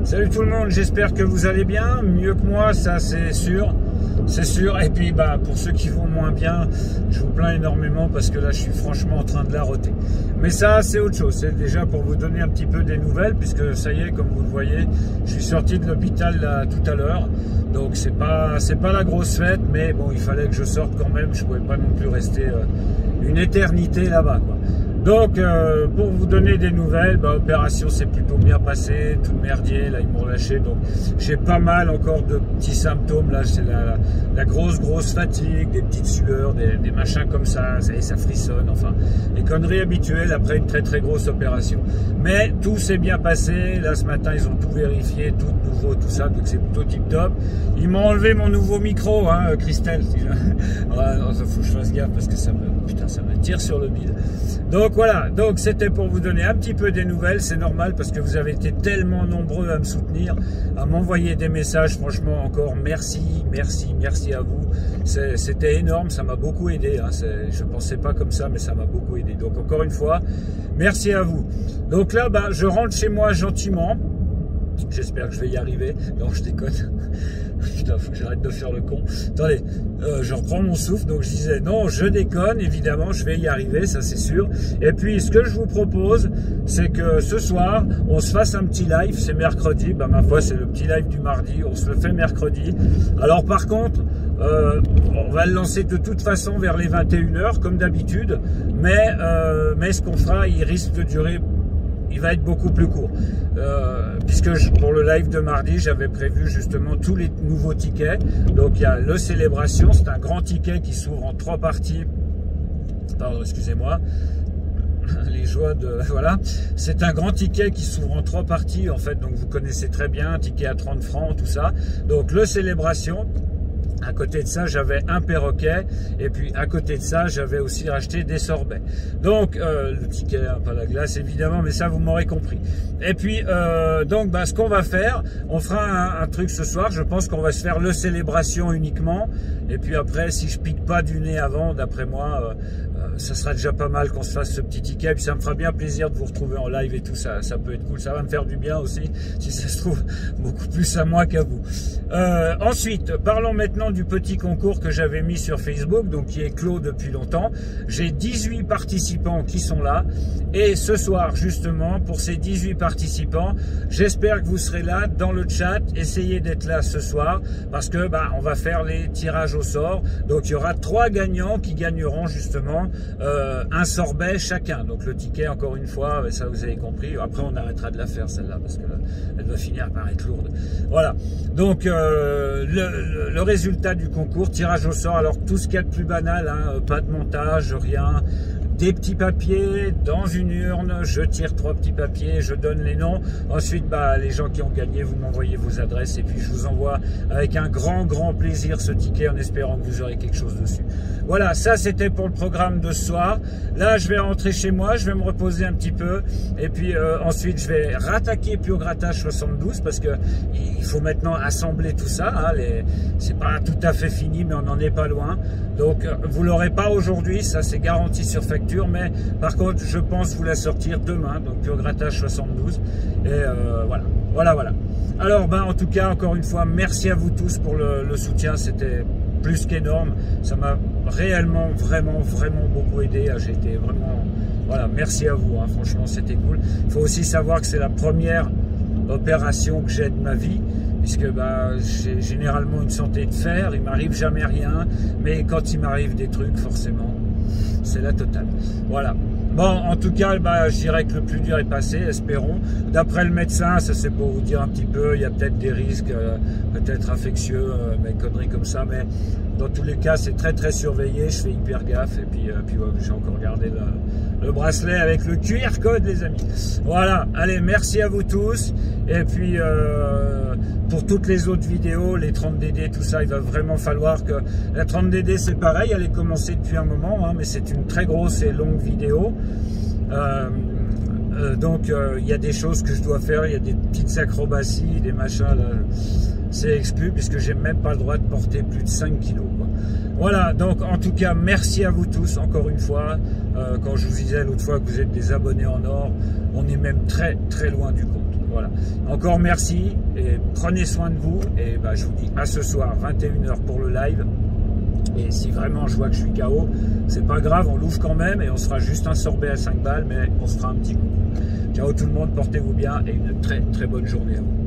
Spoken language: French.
Salut tout le monde, j'espère que vous allez bien, mieux que moi, ça c'est sûr. C'est sûr, et puis pour ceux qui vont moins bien, je vous plains énormément parce que là je suis franchement en train de la roter. Mais ça c'est autre chose, c'est déjà pour vous donner un petit peu des nouvelles, puisque ça y est, comme vous le voyez, je suis sorti de l'hôpital là tout à l'heure. Donc c'est pas la grosse fête, mais bon, il fallait que je sorte quand même, je pouvais pas non plus rester une éternité là-bas, quoi. Donc, pour vous donner des nouvelles, opération s'est plutôt bien passée, tout merdier, là ils m'ont relâché, donc j'ai pas mal encore de petits symptômes, là c'est la grosse fatigue, des petites sueurs, des machins comme ça frissonne, enfin, les conneries habituelles après une très grosse opération. Mais tout s'est bien passé, là ce matin ils ont tout vérifié, tout nouveau, tout ça, donc c'est plutôt tip top. Ils m'ont enlevé mon nouveau micro, hein, Christelle, si je... ouais, non, ça faut que je fasse gaffe parce que ça me tire sur le bide. Donc voilà, donc c'était pour vous donner un petit peu des nouvelles, c'est normal parce que vous avez été tellement nombreux à me soutenir, à m'envoyer des messages, franchement encore merci à vous, c'était énorme, ça m'a beaucoup aidé, hein. Je ne pensais pas comme ça mais ça m'a beaucoup aidé, donc encore une fois, merci à vous. Donc là, je rentre chez moi gentiment, j'espère que je vais y arriver, non je déconne. Putain, faut que j'arrête de faire le con. Attendez, je reprends mon souffle. Donc je disais, non, je déconne, évidemment, je vais y arriver, ça c'est sûr. Et puis, ce que je vous propose, c'est que ce soir, on se fasse un petit live. C'est mercredi, ma foi, c'est le petit live du mardi. On se le fait mercredi. Alors par contre, on va le lancer de toute façon vers les 21 h, comme d'habitude. Mais ce qu'on fera, il risque de durer... Il va être beaucoup plus court, puisque pour le live de mardi, j'avais prévu justement tous les nouveaux tickets. Donc il y a le Célébration, c'est un grand ticket qui s'ouvre en 3 parties. Pardon, excusez-moi. Les joies de... Voilà. C'est un grand ticket qui s'ouvre en 3 parties, en fait, donc vous connaissez très bien, un ticket à 30 francs, tout ça. Donc le Célébration. À côté de ça, j'avais un perroquet et puis à côté de ça, j'avais aussi racheté des sorbets. Donc, le ticket, pas la glace évidemment, mais ça, vous m'aurez compris. Et puis, donc, ce qu'on va faire, on fera un truc ce soir. Je pense qu'on va se faire le Célébration uniquement. Et puis après, si je pique pas du nez avant, d'après moi, ça sera déjà pas mal qu'on se fasse ce petit ticket. Et puis ça me fera bien plaisir de vous retrouver en live et tout ça. Ça peut être cool. Ça va me faire du bien aussi, si ça se trouve, beaucoup plus à moi qu'à vous. Ensuite, parlons maintenant du petit concours que j'avais mis sur Facebook, donc qui est clos depuis longtemps. J'ai 18 participants qui sont là. Et ce soir, justement, pour ces 18 participants, j'espère que vous serez là dans le chat. Essayez d'être là ce soir parce que on va faire les tirages au sort. Donc il y aura 3 gagnants qui gagneront justement un sorbet chacun. Donc le ticket, encore une fois, ça vous avez compris. Après on arrêtera de la faire celle-là parce que elle va finir par être lourde. Voilà. Donc le résultat du concours, tirage au sort. Alors tout ce qu'il y a de plus banal, hein, pas de montage, rien. Des petits papiers dans une urne, je tire 3 petits papiers, je donne les noms. Ensuite, les gens qui ont gagné, vous m'envoyez vos adresses et puis je vous envoie avec un grand plaisir ce ticket en espérant que vous aurez quelque chose dessus. Voilà, ça c'était pour le programme de ce soir. Là, je vais rentrer chez moi, je vais me reposer un petit peu et puis ensuite, je vais rattaquer Pure Grattage 72 parce que il faut maintenant assembler tout ça. Hein, c'est pas tout à fait fini, mais on n'en est pas loin. Donc, vous l'aurez pas aujourd'hui, ça c'est garanti sur facture, mais par contre, je pense vous la sortir demain, donc Pure Grattage 72. Et voilà. Alors, en tout cas, encore une fois, merci à vous tous pour le soutien, c'était plus qu'énorme. Ça m'a réellement, vraiment beaucoup aidé. J'ai été vraiment... Voilà, merci à vous, hein, franchement, c'était cool. Il faut aussi savoir que c'est la première opération que j'ai de ma vie, puisque j'ai généralement une santé de fer, il m'arrive jamais rien, mais quand il m'arrive des trucs, forcément, c'est la totale. Voilà. Bon, en tout cas, je dirais que le plus dur est passé, espérons. D'après le médecin, ça c'est pour vous dire un petit peu, il y a peut-être des risques, peut-être infectieux, mais conneries comme ça, mais dans tous les cas, c'est très surveillé, je fais hyper gaffe, et puis j'ai encore gardé le bracelet avec le QR code, les amis. Voilà, allez, merci à vous tous, et puis pour toutes les autres vidéos, les 30DD, tout ça, il va vraiment falloir que... La 30DD, c'est pareil, elle est commencée depuis un moment, hein, mais c'est une très grosse et longue vidéo. Donc il y a des choses que je dois faire, il y a des petites acrobaties, des machins là, c'est exclu puisque j'ai même pas le droit de porter plus de 5 kilos quoi. Voilà, donc en tout cas merci à vous tous encore une fois. Quand je vous disais l'autre fois que vous êtes des abonnés en or, on est même très loin du compte. Voilà. Voilà. Encore merci et prenez soin de vous. Et bah, je vous dis à ce soir, 21 h pour le live. Et si vraiment je vois que je suis KO, c'est pas grave, on l'ouvre quand même et on se fera juste un sorbet à 5 balles, mais on se fera un petit coup. Ciao tout le monde, portez-vous bien et une très très bonne journée à vous.